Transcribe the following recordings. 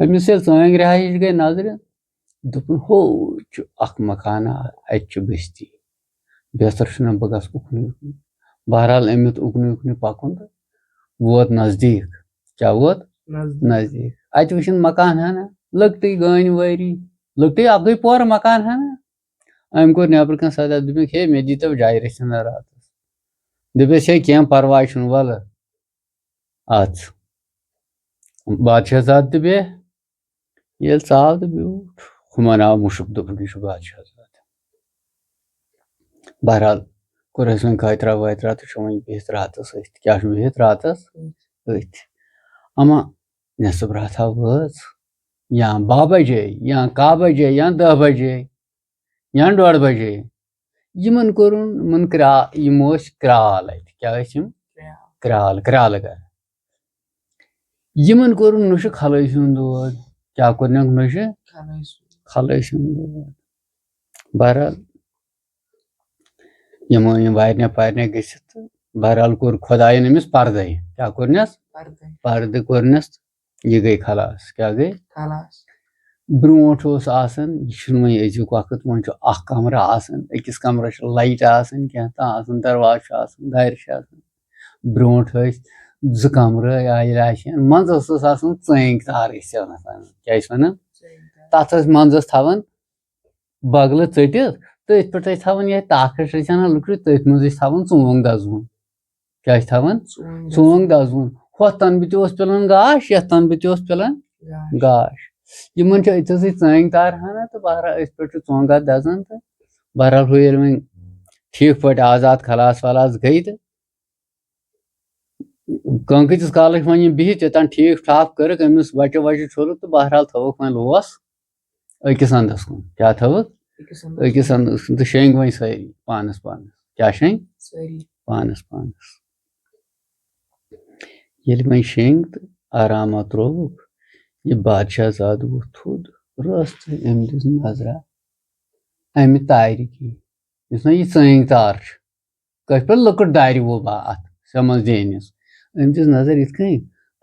أمِس ییٚلہِ ژٲنٛگۍ رِہٲیِش گٔے نظرِ دوٚپُن ہو چھُ اکھ مکانا اَتہِ چھِ بٔستی بہتر چھُنہ بہٕ گژھٕ اُکنُے اُکنُے بہرحال أمۍ ہیوٚت اُکنُے اُکنُے پکُن تہٕ ووت نزدیٖک کیٛاہ ووت نزدیٖک اَتہِ وٕچھِنۍ مکان ہنا لۄکٹٕے گٲنۍ وٲری لۄکٹٕے اکھ گٔے پورٕ مکان ہنا أمۍ کوٚر نٮ۪برٕ کَنۍ سدا دوٚپُکھ ہے مےٚ دیٖتو جایہِ رٔژھِنہ راتس دوٚپُس ہے کینٛہہ پرواے چھُنہٕ وَلہٕ اَژ بادشاہ زاد تہِ بیٚہہ ییٚلہِ ژاو تہٕ بیوٗٹھ ہُمن آو مُشُک دوٚپُکھ یہِ چھُ بادشاہ زاد بہرحال کوٚر اَسہِ وۄنۍ خٲطرا وٲترا تہٕ چھُ وۄنۍ بِہِتھ راتس أتھۍ کیٛاہ چھُ بِہِتھ راتس أتھۍ اما نٮ۪صٕف راتھا وٲژ یا 12 بجے یا 1 بجے یا 10 بجے یا 1:30 بجے یِمن کوٚرُن یِم ٲسۍ کرال اَتہِ کیٛاہ ٲسۍ یِم کرالہٕ گرٕ یِمن کوٚرُن نُشہِ خلٲصی ہُنٛد دود کیٛاہ کوٚرنکھ نُشہِ خلٲصی ہُنٛد دود بہرحال یِمو أنۍ وارنہِ پارنہِ گٔژھِتھ تہٕ بہرحال کوٚر خۄدایَن أمِس پردے کیٛاہ کوٚرنس پردٕ کوٚرنس تہٕ یہِ گٔے خلاص کیٛاہ گٔے برونٛٹھ اوس آسان یہِ چھُنہٕ وۄنۍ أزیُک وقت وۄنۍ چھُ اکھ کمرٕ آسان أکِس کمرس چھِ لایٹ آسان کینٛہہ تام آسان دروازٕ چھُ آسان دارِ چھِ آسان برونٛٹھ ٲسۍ 2 کمرٕ یا ییٚلہِ آسہِ ہن منٛزس ٲس آسان ژٲنٛگۍ تار ٲسۍ وَنان کیٛاہ ٲسۍ وَنان تتھ ٲسۍ منٛزس تھاوان بغلہٕ ژٔٹِتھ تٔتھۍ پٮ۪ٹھ ٲسۍ تھاوان یِہے تاخٕچ ٲسۍ اَنان لٔکرِ تٔتھۍ منٛز ٲسۍ تھاوان ژونٛگ دزوُن کیٛاہ ٲسۍ تھاوان ژونٛگ دزوُن ہۄتھ تنبہٕ تہِ اوس پِلان گاش یتھ تنبہٕ تہِ اوس پِلان گاش یِمن چھِ أتھۍ ژٲنٛگۍ تار ہنا تہٕ بہرحال أتھۍ پٮ۪ٹھ چھُ ژونٛگا دزان تہٕ بہرحال ہُہ ییٚلہِ وۄنۍ ٹھیٖک پٲٹھۍ آزاد خلاص ولاس گٔے تہٕ کٲنٛکٕتِس کالس وۄنۍ یِم بِہِتھ یوٚتام ٹھیٖک ٹھاک کٔرٕکھ أمِس وچہِ وچہِ چھوٚلُکھ تہٕ بہرحال تھوٚوُکھ وۄنۍ لوس أکِس انٛدس کُن کیٛاہ تھوٚوُکھ أکِس انٛدس کُن تہٕ شیٚنٛگۍ وۄنۍ سٲری پانس پانس کیٛاہ شیٚنٛگۍ پانس پانس ییٚلہِ وۄنۍ شیٚنٛگۍ تہٕ آراما ترووُکھ یہِ بادشاہ زاد ووٚتھ تھوٚد رٲژ تہٕ أمۍ دِژ نظرا امہِ تارِ کِنۍ یُس نہ یہِ ژٲنٛگۍ تار چھِ کٲشِر پٲٹھۍ لٔکٕر دارِ وول اتھ سیٚمنٛز ڈینِس أمۍ دِژ نظر یِتھ کٔنۍ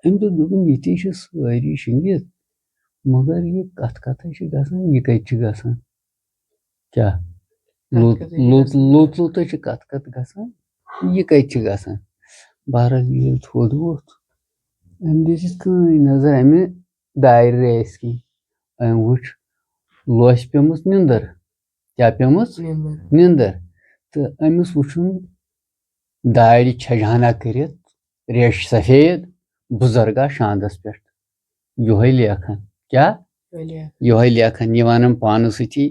أمۍ دوٚپ دوٚپُن ییٚتے چھِ سٲری شیٚنٛگِتھ مگر یہِ کتھ کتھے چھِ گژھان یہِ کتہِ چھِ گژھان کیٛاہ لوٚت چھِ کتھ کتھ گژھان یہِ کتہِ چھِ گژھان بہرحال ییٚلہِ تھوٚد ووٚتھ أمۍ دِژ یِتھ کٔنۍ نظر امہِ دارِ ریسہِ کِنۍ أمۍ وٕچھ لوسہِ پیٚمٕژ نِندٕر کیٛاہ پیٚمٕژ نِندٕر تہٕ أمِس وٕچھُن دارِ چھجہنا کٔرِتھ ریشہِ سفید بُزرگا شاندس پٮ۪ٹھ یِہوے لیکھان کیٛاہ یِہوے لیکھان یہِ ونان پانہٕ سۭتی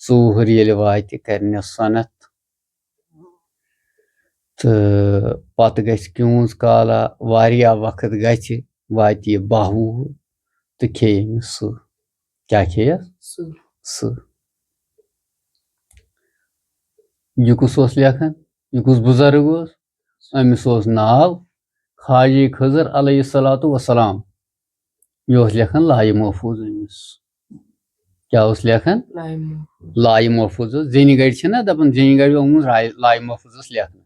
4 ییٚلہِ واتہِ کرنس سۄنت تہٕ پتہٕ گژھِ کیوٗنٛژ کالا واریاہ وقت گژھِ واتہِ یہِ 12 وُہُر تہٕ کھیٚیہِ أمِس سُہ کیٛاہ کھیٚیس سُہ یہِ کُس اوس لیکھان یہِ کُس بُزرگ اوس أمِس اوس ناو خواجہ خضر علیہ الصلوۃ والسلام یہِ اوس لیکھان لایہِ محفوٗظ أمِس کیٛاہ اوس لیکھان لایہِ محفوٗظ اوس زینہِ گڑِ چھِنہ دپان زینہِ گڑِ اومُت لایہِ محفوٗظس لیکھنہٕ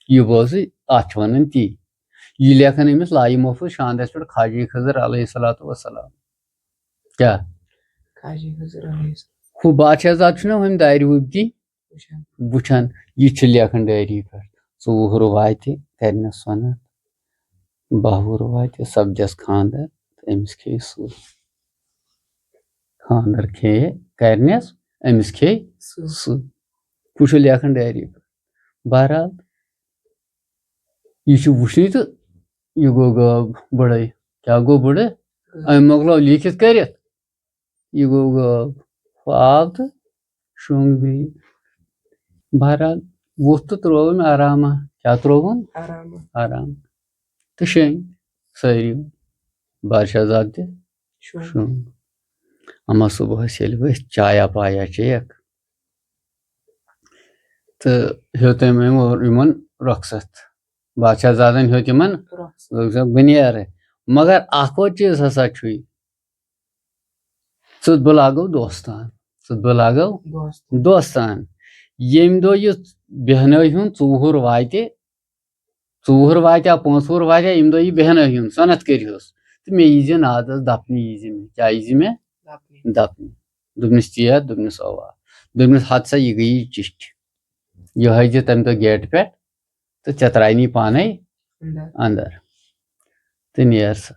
یہِ بوزٕے اتھ چھِ ونان تی یہِ لیکھان أمِس لایہِ محفوٗظ شاندس پٮ۪ٹھ خواجہ خضر علیہ الصلوۃ والسلام کیٛاہ ہُہ بادشاہ زاد چھُنہ ہُمہِ دارِ وٕبدی وٕچھان یہِ چھِ لیکھان ڈایری پٮ۪ٹھ 4 واتہِ کرنس سۄنت 12 واتہِ سپدٮ۪س خانٛدر تہٕ أمِس کھیٚیہِ سُہ خانٛدر کھیٚیہِ کرنس أمِس کھیٚیہِ سُہ ہُہ چھُ لیکھان ڈایری پٮ۪ٹھ بہرحال یہِ چھُ وٕچھنٕے تہٕ یہِ گوٚو غٲب بٕڑے کیٛاہ گوٚو بٕڑٕ أمۍ مۄکلو لیٖکھِتھ کٔرِتھ یہِ گوٚو غٲب ہُہ آو تہٕ شوٚنٛگ بیٚیہِ بہرحال ووٚتھ تہٕ تروو أمۍ آراما کیٛاہ ترووُن آرام تہٕ شیٚنٛگۍ سٲری بادشاہ زاد تہِ شوٚنٛگ اما صُبحس ییٚلہِ ؤتھۍ چایا پایا چیٚیکھ تہٕ ہیوٚت أمۍ یِمن رۄخصت بادشاہ زادن ہیوٚت یِمن رۄخصت بہٕ نیرٕ مگر اکھ وۄت چیٖز ہسا چھُے ژٕ بہٕ لاگو دوستان ییٚمہِ دۄہ یہِ بیٚہنٲے ہُن 4 واتہِ 4 واتیا 5 وُہُر واتیا ییٚمہِ دۄہ یہِ بیٚہنٲے ہُن سۄنت کٔرۍہُس تہٕ مےٚ ییٖزِ نادس دپنہِ ییٖزِ مےٚ کیٛاہ ییٖزِ مےٚ دپنہِ دپنہِ دوٚپنس تی ہا دوٚپنس اوا دوٚپنس ہت سا یہِ گٔیی چِٹھۍ یہِ ہٲیزِ تمہِ دۄہ گیٹہٕ پٮ۪ٹھ تہٕ ژےٚ ترٛایہِ پانے اندر اندر تہٕ نیر سا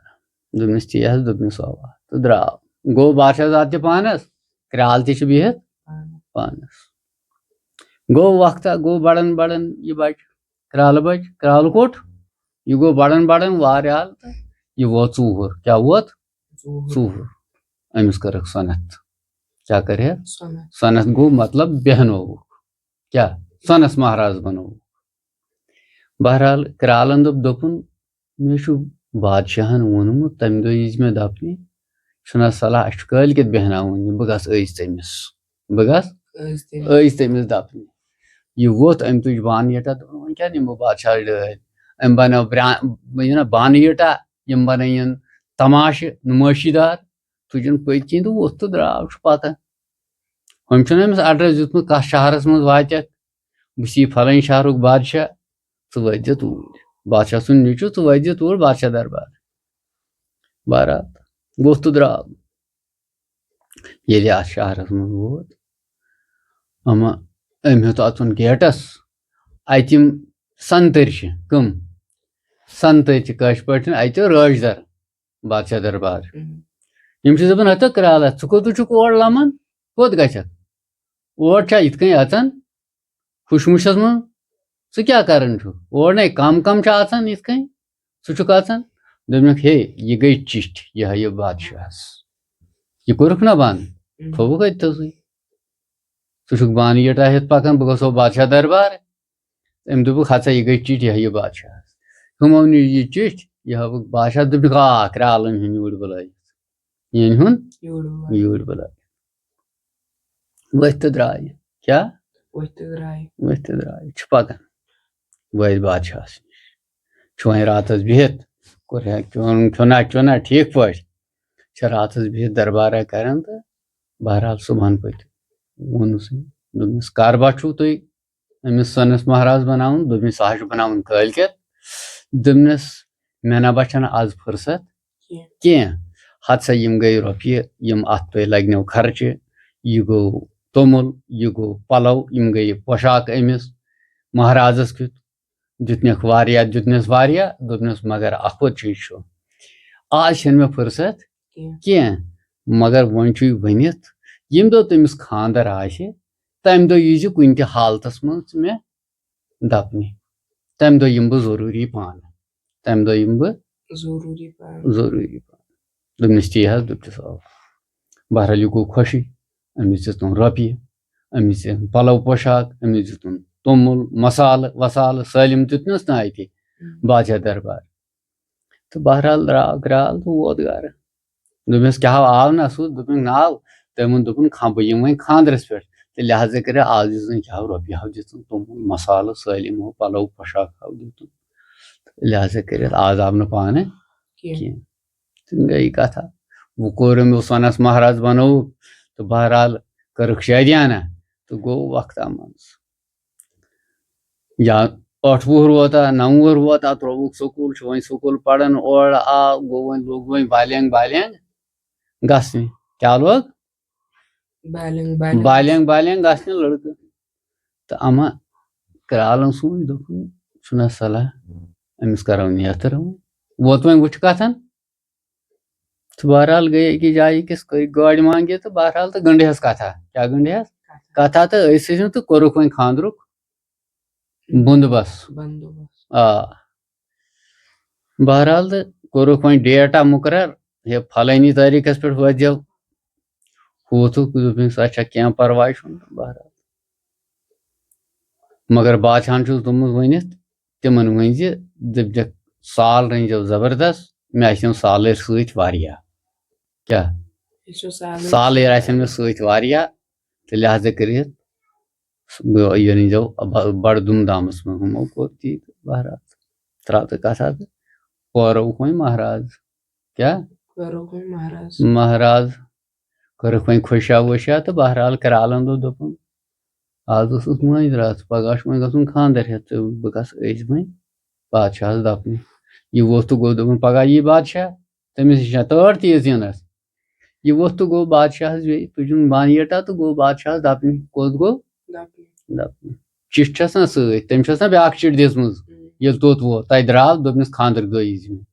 دوٚپنس تی حظ دوٚپنس اوا تہٕ درٛاو گوٚو بادشاہ زاد تہِ پانس کرٛال تہِ چھُ بِہِتھ پانس گوٚو وقتہ گوٚو بڑان بڑان یہِ بچہِ کرٛالہٕ بچہِ کرٛالہٕ کوٚٹ یہِ گوٚو بڑان بڑان وارٕحال تہٕ یہِ ووت ژوٗر کیٛاہ ووت ژوٗر أمِس کٔرٕکھ سۄنت کیٛاہ کَرِہَکھ سۄنت گوٚو مطلب بیٚہنووُکھ کیٛاہ سۄنس مہراز بنووُکھ بہرحال کرٛالن دوٚپُن مےٚ چھُ بادشاہن ووٚنمُت تمہِ دۄہ ییٖزِ مےٚ دپنہِ چھُنا صلاح اَسہِ چھُ کٲلۍ کٮ۪تھ بیٚہناوُن یہِ بہٕ گژھٕ أزۍ تٔمِس بہٕ گژھٕ أزۍ تٔمِس دپنہِ یہِ ووٚتھ أمۍ تُج بانہٕ یٖٹا دوٚپُن وۄنۍ کیٛاہ نِمہٕ بہٕ بادشاہس ڈٲلۍ أمۍ بنٲو بانہٕ یٖٹا یِم بنٲیِن تماشہٕ نُمٲشی دار تُجِن پٔتۍ کِنۍ تہٕ ووٚتھ تہٕ درٛاو چھُ پتہ ہُمۍ چھُنہ أمِس ایڈرس دیُتمُت کتھ شہرس منٛز واتٮ۪کھ بہٕ چھُس یہِ فلٲنۍ شہرُک بادشاہ ژٕ وٲتۍ زِ توٗرۍ بادشاہ سُنٛد نیٚچوٗ ژٕ وٲتۍ زِ توٗرۍ بادشاہ دربار بہرحال ووٚتھ تہٕ درٛاو ییٚلہِ اتھ شہرس منٛز ووت أمۍ ہیوٚت اژُن گیٹس اتہِ یِم سنتٔرۍ چھِ کٕم سنتٔرۍ چھِ کٲشِر پٲٹھۍ اتہِ رٲچھ در بادشاہ دربار یِم چھِ دپان ہتا کرٛالا ژٕ کوٚت چھُکھ اور لمان کوٚت گژھکھ اور چھا یِتھ کٔنۍ اژان خُشمُشس منٛز ژٕ کیٛاہ کران چھُکھ اور نے کم کم چھِ اژان یِتھ کٔنۍ ژٕ چھُکھ اژان دوٚپنکھ ہے یہِ گٔے چِٹھۍ یہِ ہایہِ بادشاہس یہِ کوٚرُکھ نا بنٛد تھوٚوُکھ أتۍ تھسٕے ژٕ چھُکھ بانہٕ یٖٹا ہٮ۪تھ پکان بہٕ گژھو بادشاہ دربار أمۍ دوٚپُکھ ہتسا یہِ گٔے چِٹھۍ یہِ ہایہِ بادشاہس ہُمو نی یہِ چِٹھۍ یہِ ہٲوٕکھ بادشاہ دوٚپُکھ آ کرٛالن ہُنٛد یوٗرۍ بُلٲیِتھ یِہنٛدِ ہُنٛد یوٗرۍ بُلٲیِتھ ؤتھۍ تہٕ درٛایہِ کیٛاہ ؤتھۍ تہٕ درٛایہِ چھِ پکان وٲتۍ بادشاہس نِش چھُ وۄنۍ راتس بِہِتھ کوٚر کھیوٚنا چوٚنا ٹھیٖک پٲٹھۍ چھِ راتس بِہِتھ دربارا کران تہٕ بہرحال صبحن پٔتۍ ووٚنُس دوٚپنس کر با چھُو تُہۍ أمِس سۄنس مہراز بناوُن دوٚپمِس سُہ حظ چھُ بناوُن کٲلۍ کٮ۪تھ دوٚپنس مےٚ نہ بہ چھنہٕ آز فٕرست کینٛہہ ہتسا یِم گٔے رۄپیہِ یِم اتھ تۄہہِ لگنو خرچہِ یہِ گوٚو توٚمُل یہِ گوٚو پلو یِم گٔے پۄشاک أمِس مہرازس کیُتھ دِتنکھ واریاہ دِتنس واریاہ دوٚپنس مگر اکھ ووت چیٖز چھُ آز چھنہٕ مےٚ فٕرست کینٛہہ مگر وۄنۍ چھُے ؤنِتھ ییٚمہِ دۄہ تٔمِس خانٛدر آسہِ تمہِ دۄہ ییٖزِ کُنہِ تہِ حالتس منٛز ژٕ مےٚ دپنہِ تمہِ دۄہ یِمہٕ بہٕ ضروٗری پانہٕ تمہِ دۄہ یِمہٕ بہٕ ضروٗری پانہٕ دوٚپنس تی حظ دوٚپنس آ بہرحال یہِ گوٚو خۄشٕے أمِس دِژٕن رۄپیہِ أمِس دِژٕن پلو پۄشاک أمِس دِتُن توٚمُل مسالہٕ وسالہٕ سٲلِم دیُتنس نا اتہِ بادشاہ دربار تہٕ بہرحال درٛاو کرٛال تہٕ ووت گرٕ دوٚپمس کیٛاہ آو نا سُہ دوٚپُن نہ آو تٔمۍ ووٚن دوٚپُن بہٕ یِمہٕ وۄنۍ خانٛدرس پٮ۪ٹھ تہٕ لہٰذا کٔرِتھ آز دِژٕن کیٛاہ رۄپیہِ ہاو دِژٕن توٚمُل مسالہٕ سٲلِم ہُہ پلو پۄشاک ہاو دِتُن لہٰذا کٔرِتھ آز آو نہٕ پانہٕ کینٛہہ تہٕ گٔے کتھا وۄنۍ کوٚر أمۍ سۄنس مہراز بنووُکھ تہٕ بہرحال کٔرٕکھ شٲدیانہ تہٕ گوٚو وقتہ منٛز یا 8 وُہُر ووتا 9 وُہُر ووتا ترٛووُکھ سکوٗل چھُ وۄنۍ سکوٗل پران اورٕ آو گوٚو وۄنۍ لوٚگ وۄنۍ بالینٛگ گژھنہِ کیٛاہ لوگ بالینٛگ گژھنہِ لڑکہٕ تہٕ اما کرٛالن سوٗنٛچ دوٚپُن چھُنا صلاح أمِس کرو نیترٕ ووت وۄنۍ وٕچھ کتھن تہٕ بہرحال گٔے أکِس جایہِ أکِس گٲڑۍ مانٛگہِ تہٕ بہرحال تہٕ گٔنڈِہس کتھا کیٛاہ گٔنڈِہس کتھا تہٕ أسۍ ٲسِن تہٕ کوٚرُکھ وۄنۍ خانٛدرُک بندوبس آ بہرحال تہٕ کوٚرُکھ وۄنۍ ڈیٹا مُقرر ہے فلٲنی تٲریٖخس پٮ۪ٹھ وٲتۍزیو ہوٗتُکھ دوٚپمَس اچھا کینٛہہ پرواے چھُنہٕ بہرحال مگر بادشاہن چھُس دوٚپمُت ؤنِتھ تِمن ؤنۍ زِ دٔپۍزٮ۪کھ سال رٔنۍزیو زبردست مےٚ آسن سالٲرۍ سۭتۍ واریاہ کیٛاہ سالٲرۍ آسن مےٚ سۭتۍ واریاہ تہٕ لہٰذا کٔرِتھ یہِ رٔنۍزیو بڑٕ دھوٗم دھامس منٛز ہُمو کوٚر تی تہٕ بہرحال ترٛاو تہٕ کتھا تہٕ پٲروُکھ وۄنۍ مہراز کیٛاہ مہراز کٔرٕکھ وۄنۍ خۄشیا وۄشیا تہٕ بہرحال کرٛالن دوٚپُن آز اوسُس مٲنٛزِ راتھ پگہہ چھُ وۄنۍ گژھُن خانٛدر ہٮ۪تھ تہٕ بہٕ گژھٕ أزۍ وۄنۍ بادشاہس دپنہِ یہِ ووٚتھ تہٕ گوٚو دوٚپُن پگہہ یی بادشاہ تٔمِس نِش چھےٚ تٲر تیٖژ یِنَس یہِ ووٚتھ تہٕ گوٚو بادشاہَس بیٚیہِ تُجُن بانیٖٹا تہٕ گوٚو بادشاہَس دَپنہِ کوٚت گوٚو دَپنہِ چِٹھۍ چھَس نا سۭتۍ تٔمۍ چھَس نا بیٛاکھ چِٹھۍ دِژمٕژ ییٚلہِ توٚت ووت تَتہِ درٛاو دوٚپنَس خانٛدر گٔیی مےٚ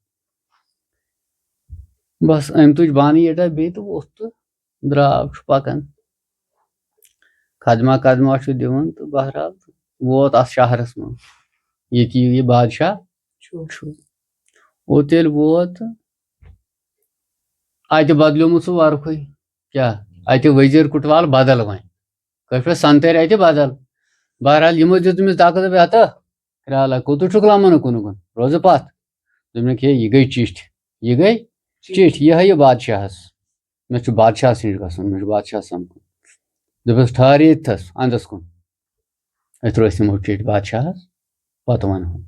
بس أمۍ تُج بانیٖٹا بیٚیہِ تہٕ ووٚتھ تہٕ درٛاو چھُ پَکان قدما قدما چھُ دِوان تہٕ بہرحال ووت اَتھ شہرَس منٛز ییٚتہِ یہِ بادشاہ چھُ اوٚت ییٚلہِ ووت تہٕ اَتہِ بدلیومُت سُہ وَرقٕے کیٛاہ اَتہِ ؤزیٖر کُٹوال بدل وۄنۍ کٲشِر پٲٹھۍ سنتٔرۍ اَتہِ بدل بہرحال یِمو دیُت تٔمِس دَکہٕ دوٚپ ہتا کرٛالا کوٚتُے چھُکھ لَمان اُکُن اُکُن روزٕ پَتھ دوٚپنَکھ ہے یہِ گٔے چِٹھۍ یہِ گٔے چِٹھۍ یہِ ہٲیِو بادشاہَس مےٚ چھُ بادشاہَس نِش گژھُن مےٚ چھُ بادشاہ سَمکھُن دوٚپُس ٹھہر ییٚتھَس اَنٛدَس کُن أتھۍ روٚس تِمو چِٹھۍ بادشاہَس پَتہٕ وَنہو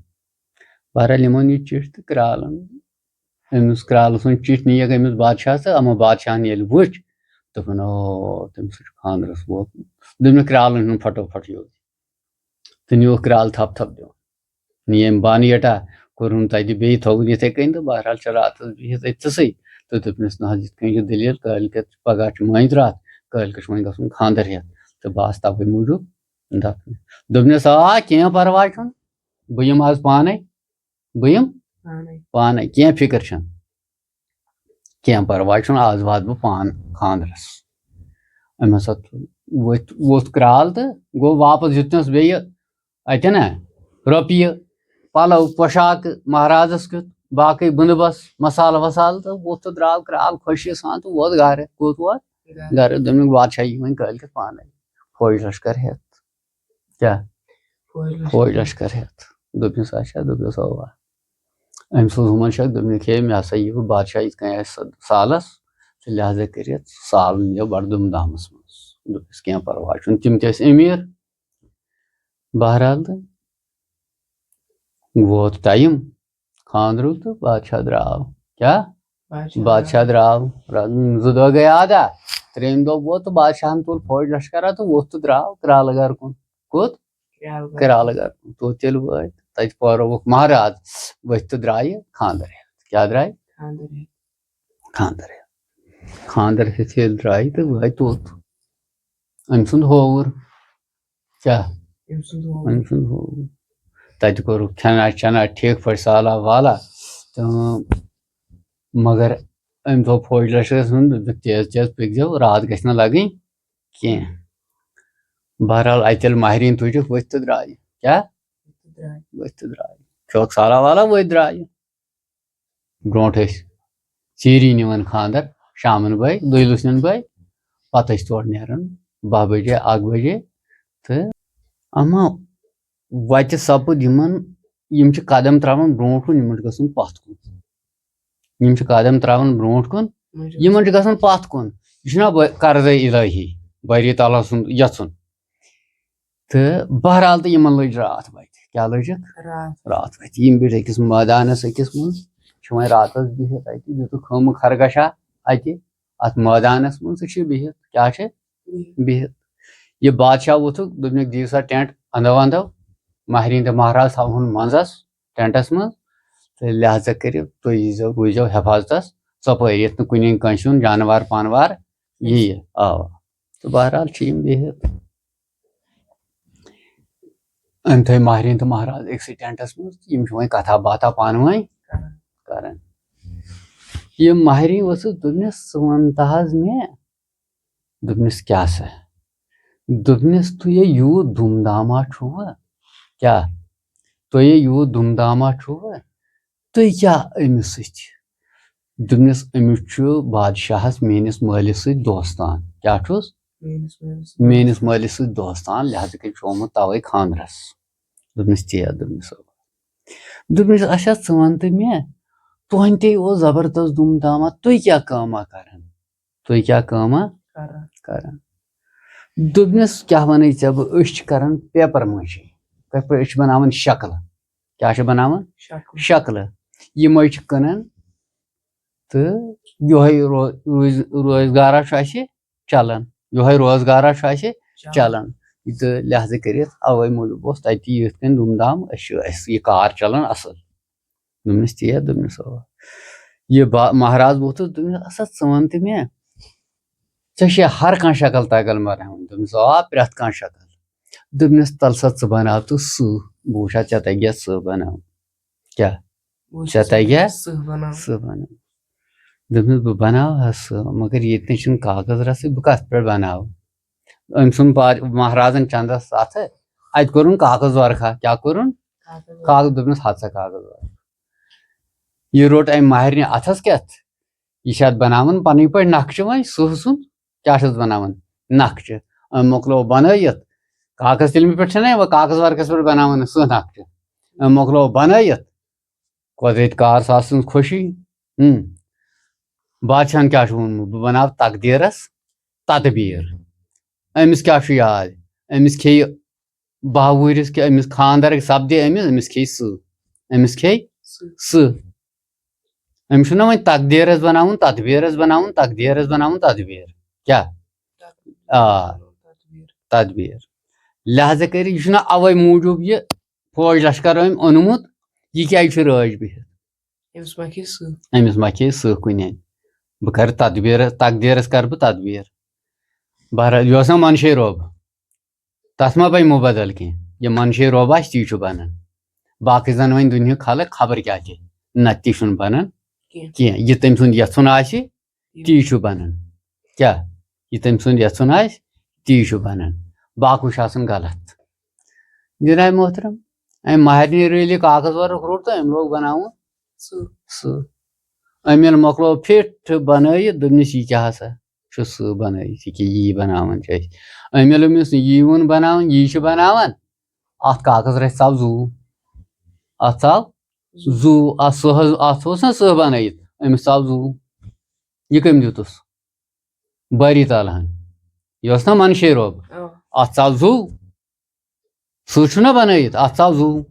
بہرحال یِمو نی چِٹھۍ تہٕ کرٛالَن أمِس کرٛالہٕ سُنٛد چِٹھۍ نِیَکھ أمِس بادشاہَس تہٕ اَما بادشاہَن ییٚلہِ وٕچھ دوٚپُن او تٔمِس چھُ خانٛدرَس ووتمُت دوٚپنکھ کرٛالَن ہُنٛد پھٹوفٹ یوت تہٕ نیوٗکھ کرٛالہٕ تھپھ تھپھ دِوان نی أمۍ بانیٖٹا کوٚرُن تَتہِ بیٚیہِ تھوٚوُن یِتھَے کٔنۍ تہٕ بہرحال چھِ راتَس بِہِتھ أتھسٕے تہٕ دوٚپنَس نہ حظ یِتھ کٔنۍ چھِ دٔلیٖل کٲلۍکٮ۪تھ پگاہ چھُ مٲنٛزِ راتھ کٲلۍکٮ۪تھ چھُ وۄنۍ گژھُن خانٛدر ہٮ۪تھ تہٕ بہٕ آسہٕ تَوَے موٗجوٗب دَپنہِ دوٚپنَس آ کینٛہہ پرواے چھُنہٕ بہٕ یِمہٕ آز پانے بہٕ یِمہٕ پانے کینٛہہ فِکر چھَنہٕ کینٛہہ پرواے چھُنہٕ آز واتہٕ بہٕ پانہٕ خانٛدرَس أمۍ ہسا ووٚتھ کرٛال تہٕ گوٚو واپس دیُتنَس بیٚیہِ اَتہِ نا رۄپیہِ پَلو پۄشاکہٕ مہرازَس کیُتھ باقٕے بندوبست مسالہٕ وسالہٕ تہٕ ووٚتھ تہٕ درٛاو کرٛال خوشی سان تہٕ ووت گرٕ کوٚت ووت گرٕ دوٚپنکھ بادشاہ یی وۄنۍ کٲلۍکٮ۪تھ پانے فوج لشکر ہٮ۪تھ کیٛاہ فوج لشکر ہٮ۪تھ دوٚپنَس اچھا دوٚپنَس اوا أمۍ سوٗز ہُمن شک دوٚپنکھ ہے مےٚ ہسا یی وٕ بادشاہ یِتھ کٔنۍ آسہِ سالس تہٕ لہٰذا کٔرِتھ سال نِیو بڑٕ دُم دامس منٛز دوٚپُس کینٛہہ پرواے چھُنہٕ تِم تہِ ٲسۍ أمیٖر بہرحال تہٕ ووت ٹایم خانٛدرُک تہٕ بادشاہ درٛاو کیٛاہ بادشاہ درٛاو 2 دۄہ گٔے آدا ترٛیٚیِم دۄہ ووت تہٕ بادشاہن تُل فوج لشکرا تہٕ ووٚتھ تہٕ درٛاو کرٛالہٕ گرٕ کُن کوٚت کرٛالہٕ گرٕ کُن توٚت ییٚلہِ وٲتۍ تَتہِ پٲرووُکھ مہراز ؤتھۍ تہٕ درٛایہِ خانٛدر ہٮ۪تھ کیٛاہ درٛاے خانٛدر ہٮ۪تھ ییٚلہِ درٛایہِ تہٕ وٲتۍ توٚت أمۍ سُنٛد ہووُر کیٛاہ أمۍ سُنٛد ہووُر تَتہِ کوٚرُکھ کھٮ۪نا چٮ۪نا ٹھیٖک پٲٹھۍ سالا والا تہٕ مگر أمۍ تھوٚو فوج لشکرس منٛز دوٚپُکھ تیز تیز پٔکۍزیو راتھ گژھِ نہٕ لگٕنۍ کینٛہہ بہرحال اَتہِ ییٚلہِ مہریٖن تُجِکھ ؤتھۍ تہٕ درٛایہِ کیٛاہ ؤتھۍ تہٕ درٛایہِ کھیوٚکھ سالا والا ؤتھۍ درٛایہِ برونٛٹھ ٲسۍ ژیٖری نِوان خانٛدر شامن بٲگۍ دۄیلُسنن بٲگۍ پتہٕ ٲسۍ تورٕ نیران 12 بجے 1 بجے تہٕ اما وتہِ سپُد یِم چھِ قدم تراوان برونٛٹھ کُن یِمن چھُ گژھُن پتھ کُن یِم چھِ قدم تراوان برونٛٹھ کُن یِمن چھُ گژھُن پتھ کُن یہِ چھُنہ قرضے الہی باری تعالیٰ سُنٛد یژھُن تہٕ بہرحال تہٕ یِمن لٔج راتھ وتہِ کیٛاہ لٔجکھ راتھ وتہِ یِم بیٖٹھۍ أکِس مٲدانس أکِس منٛز چھِ وۄنۍ راتس بِہِتھ اَتہِ دِتُکھ خٲمہٕ خرگشا اَتہِ اَتھ مٲدانس منٛز تہٕ چھِ بِہِتھ کیٛاہ چھِ بِہِتھ یہِ بادشاہ ووٚتھُکھ دوٚپنکھ دِیِو سا ٹٮ۪نٹ اندو اندو مہریٖن تہٕ مہراز تھاوہون منٛزس ٹٮ۪نٹس منٛز تہٕ لہٰذا کٔرِو تُہۍ ییٖزیو روٗزیو حفاظتس ژۄپٲرۍ ییٚتھ نہٕ کُنہِ کٲنٛسہِ ہُنٛد جانوار پانوار یِیہِ اوا تہٕ بہرحال چھِ یِم بِہِتھ أمۍ تھٲے مہریٖن تہٕ مہراز أکسٕے ٹٮ۪نٹس منٛز تہٕ یِم چھِ وۄنۍ کتھا باتھا پانہٕ ؤنۍ کران یہِ مہریٖن ؤژھٕس دوٚپنس ژٕ وَن تہٕ حظ مےٚ دوٚپنس کیٛاہ سا دوٚپنس تُہۍ یوٗت دُم داما چھُوٕ کیٛاہ تُہۍ یوٗت دُم داما چھُوٕ تُہۍ کیٛاہ أمِس سۭتۍ دوٚپنس أمِس چھُ بادشاہس میٲنِس مٲلِس سۭتۍ دوستان کیٛاہ چھُس میٲنِس مٲلِس سۭتۍ دوستان لہٰذا کٔرِتھ چھُ آمُت تَوَے خانٛدرس دوٚپنس تی دوٚپنس دوٚپنس اچھا ژٕ وَن تہٕ مےٚ تُہنٛدِ تے اوس زبردست دُم داما تُہۍ کیٛاہ کٲما کران تُہۍ کیٛاہ کٲما کران دوٚپنس کیٛاہ وَنَے ژےٚ بہٕ أسۍ چھِ کران پیپر مٲشی کِتھ پٲٹھۍ أسۍ چھِ بناوان شکلہٕ کیٛاہ چھِ بناوان شکلہٕ یِمے چھِ کٕنان تہٕ یِہوے روزگارا چھُ اَسہِ چلان یِہوے روزگارا چھُ اَسہِ چلان تہٕ لہٰذا کٔرِتھ اوے موٗجوٗب اوس تَتہِ یِتھ کٔنۍ دُم دام اَسہِ چھُ یہِ کار چلان اَصٕل دوٚپنس تی دوٚپنس اوا یہ مہراز ووتھُس دوٚپمَس ہسا ژٕ وَن تہٕ مےٚ ژےٚ چھے ہر کانٛہہ شکل تگان بناوٕنۍ دوٚپمَس آ پرٛٮ۪تھ کانٛہہ شکل دوٚپنَس تَل سا ژٕ بناو تہٕ سُہ بہٕ وٕچھا ژےٚ تگیا سُہ بناوُن کیٛاہ ژےٚ تگیا سُہ بناو دوٚپمَس بہٕ بناوہا سُہ مگر ییٚتہِ نَے چھُنہٕ کاغذ رَژھٕے بہٕ کتھ پٮ۪ٹھ بناوٕ أمۍ ژھُن مہرازن چندس اتھٕ اتہِ کوٚرُن کاغذ ورقہ کیٛاہ کوٚرُن کاغذ دوٚپنَس ہتھ سا کاغذ ورقہ یہِ روٚٹ أمۍ مہرنہِ اتھس کٮ۪تھ یہِ چھِ اتھ بناوان پنٕنۍ پٲٹھۍ نقشہٕ وۄنۍ سٕہہ سُنٛد کیٛاہ چھس بناوان نقشہٕ أمۍ مۄکلو بنٲیِتھ کاغذ تِلمہِ پٮ۪ٹھ چھِنہ یِوان کاغذ ورقس پٮ۪ٹھ بناوان سٕہہ نقشہٕ أمۍ مۄکلو بنٲیِتھ قۄدرٔتۍ کار سُہ سٕنٛز خوشی بادشاہن کیٛاہ چھُ ووٚنمُت بہٕ بناو تقدیٖرس تدبیٖر أمِس کیٛاہ چھُ یاد أمِس کھیٚیہِ 12 وُہرِس کہِ أمِس خانٛدر سپدِ أمِس کھیٚیہِ سٕہہ أمِس کھیٚیہِ سٕہہ أمِس چھُنہ وۄنۍ تقدیٖرس بناوُن تدبیٖرس بناوُن تقدیٖرس بناوُن تدبیٖر کیٛاہ آ تدبیٖر لہٰذا کٔرِتھ یہِ چھُنہ اوے موٗجوٗب یہِ فوج لشکر أمۍ اوٚنمُت یہِ کیٛازِ چھُ رٲچھ بِہِتھ أمِس ما کھیٚیہِ سٕہہ کُنہِ اندِ بہٕ کرٕ تقدیٖرس کرٕ بہٕ تدبیٖر بہرحال یہِ اوس نہ منشے روب تتھ ما بنہِ مُبدل کینٛہہ یہِ منشے روب آسہِ تی چھُ بنان باقٕے زن وۄنۍ دُنہِکۍ خلق خبر کیٛاہ چھِ نہ تہِ چھُنہٕ بنان کینٛہہ یہِ تٔمۍ سُنٛد یژھُن آسہِ تی چھُ بنان کیٛاہ یہِ تٔمۍ سُنٛد یژھُن آسہِ تی چھُ بنان باقٕے چھُ آسان غلط جناب محترم أمۍ مہرنہِ رٔلۍ یہِ کاغذ ورق روٚٹ تہٕ أمۍ لوگ بناوُن سٕہہ أمۍ ییٚلہِ مۄکلو پھِٹھ بنٲیِتھ دوٚپنس یہِ کیٛاہ ہسا چھُ سٕہہ بنٲیِتھ یہِ کیٛاہ یی بناوان چھِ أسۍ أمۍ ییٚلہِ أمِس یی ووٚن بناوان یی چھِ بناوان اتھ کاغذ رژھِ ژاو زوٗ اتھ ژاو زوٗ اتھ سٕہس اتھ اوس نہ سٕہہ بنٲیِتھ أمِس ژاو زوٗ یہِ کٔمۍ دیُتُس بٲری تعالیٰ ہن یہِ اوس نہ منشے روب اتھ ژاو زوٗ سٕہہ چھُنہ بنٲیِتھ اتھ ژاو زوٗ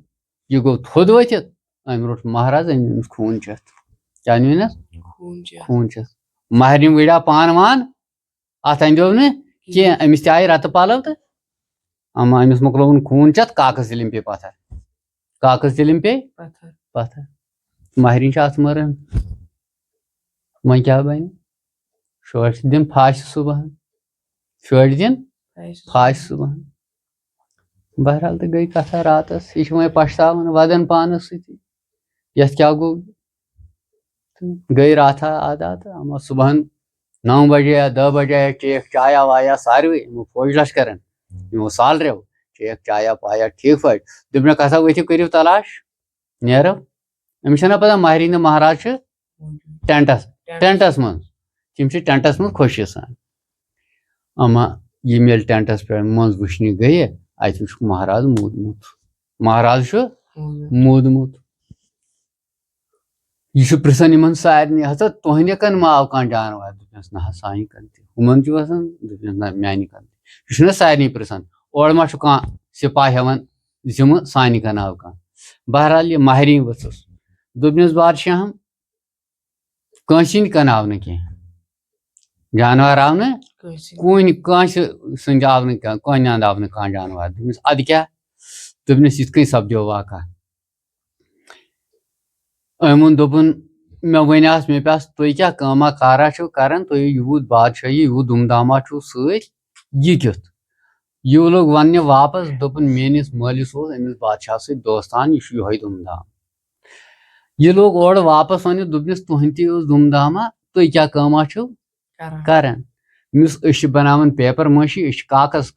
یہِ گوٚو تھوٚد ؤتھِتھ أمۍ روٚٹ مہراز أمۍ نیونس خوٗن چٮ۪تھ کیٛاہ نیونس خوٗن چٮ۪تھ مہرنہِ ؤڑیٛاو پان وان اتھ اندیو نہٕ کینٛہہ أمِس تہِ آیہِ رتہٕ پلو تہٕ اما أمِس مۄکلووُن خوٗن چٮ۪تھ کاغذ تِلِم پیٚیہِ پتھر کاغذ تِلِم پیٚیہِ پتھر مہرِنۍ چھِ اتھ مران وۄنۍ کیٛاہ بنہِ شورِ دِن پھاشہِ صبحن شورِ دِن پھاشہِ صبحن بہرحال تہٕ گٔے کتھا راتس یہِ چھُ وۄنۍ پشتاوان ودان پانس سۭتی یتھ کیٛاہ گوٚو گٔے راتھا آدا تہٕ اما صبحن 9 بجے یا 10 بجے چیٚیکھ چایا وایا ساروٕے یِمو فوج لشکرن یِمو سالریو چیٚیکھ چایا پایا ٹھیٖک پٲٹھۍ دوٚپنکھ ہسا ؤتھِو کٔرِو تلاش نیرو أمِس چھَنہ پتہ مہرِنۍ تہٕ مہراز چھِ ٹٮ۪نٹس منٛز تِم چھِ ٹٮ۪نٹس منٛز خوشی سان اما یِم ییٚلہِ ٹٮ۪نٹس پٮ۪ٹھ منٛز وٕچھنہِ گٔیہِ اتہِ وٕچھُکھ مہراز موٗدمُت مہراز چھُ موٗدمُت یہِ چھُ پرژھان یِمن سارنٕے ہسا تُہنٛدِ کن ما آو کانٛہہ جانور دوٚپنس نہ حظ سانہِ کن تہِ ہُمن چھُ وسان دوٚپنس نہ میانہِ کن تہِ یہِ چھُنہ سارنٕے پرژھان اورٕ ما چھُ کانٛہہ سِپاہ ہٮ۪وان زِمہٕ سانہِ کن آو کانٛہہ بہرحال یہِ مہرِنۍ ؤژھٕس دوٚپنس بادشاہم کٲنٛسہِ ہِنٛدِ کن آو نہٕ کینٛہہ جانور آو نہٕ کٲنٛسہِ سٕنٛدِ آو نہٕ کانٛہہ کٲنہِ انٛدِ آو نہٕ کانٛہہ جانور دوٚپنس ادٕ کیٛاہ دوٚپنس یِتھ کٔنۍ سپدیو واقعہ أمۍ ووٚن دوٚپُن مےٚ ؤنیٛاس مےٚ پیٛاس تُہۍ کیٛاہ کٲما کارا چھِو کران تُہۍ یوٗت بادشٲہی یوٗت دُم داما چھُو سۭتۍ یہِ کیُتھ یہِ لوٚگ وننہِ واپس دوٚپُن میٲنِس مٲلِس اوس أمِس بادشاہس سۭتۍ دوستان یہِ چھُ یِہوے دُم دام یہِ لوٚگ اورٕ واپس وننہِ دوٚپنس تُہنٛد تہِ اوس دُم داما تُہۍ کیٛاہ کٲما چھِو کران أمِس أسۍ چھِ بناوان پیپر مٲشی أسۍ چھِ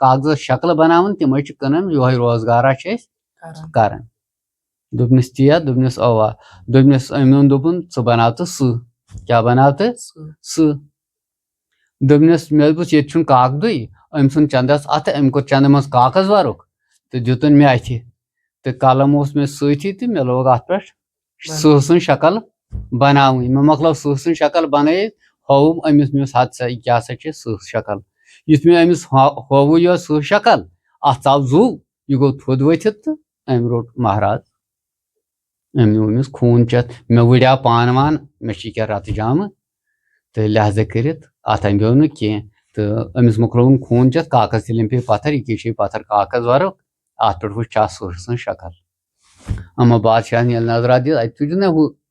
کاغذس شکلہٕ بناوان تِمے چھِ کٕنان یِہوے روزگارا چھِ أسۍ کران دوٚپنس تی دوٚپنس اوا دوٚپنس أمۍ ووٚن دوٚپُن ژٕ بناو تہٕ سٕہہ کیٛاہ بناو تہٕ سٕہہ دوٚپنس مےٚ دوٚپُس ییٚتہِ چھُنہٕ کاکدُے أمۍ ژھُن چندس اتھٕ أمۍ کوٚر چندٕ منٛز کاغذ ورُق تہٕ دِتُن مےٚ اتھِ تہٕ قلم اوس مےٚ سۭتی تہٕ مےٚ لوگ اتھ پٮ۪ٹھ سٕہہ سٕنٛز شکل بناوٕنۍ مےٚ مۄکلٲو سٕہہ سٕنٛز شکل بنٲیِتھ ہووُم أمِس مےٚ ووٚنُس ہتہٕ سا یہِ کیٛاہ سا چھِ سٕہہ شکل یُتھ مےٚ أمِس ہووُ یہِ سٕہہ شکل اتھ ژاو زوٗ یہِ گوٚو تھوٚد ؤتھِتھ تہٕ أمۍ روٚٹ مہراز أمۍ نیوٗ أمِس خوٗن چٮ۪تھ مےٚ ؤڑیٛاو پان وان مےٚ چھِ ییٚکیٛاہ رتہٕ جامہٕ تہٕ لہٰذا کٔرِتھ اتھ اندیو نہٕ کینٛہہ تہٕ أمِس مۄکلووُن خوٗن چٮ۪تھ کاغذ تِلِم پیٚیہِ پتھر یہِ کیٛاہ چھے پتھر کاغذ ورُق اتھ پٮ۪ٹھ وٕچھ چھا سٕہہ سٕنٛز شکل اما بادشاہن ییٚلہِ نظرا دِژ اتہِ تُجہِ نہ ہُہ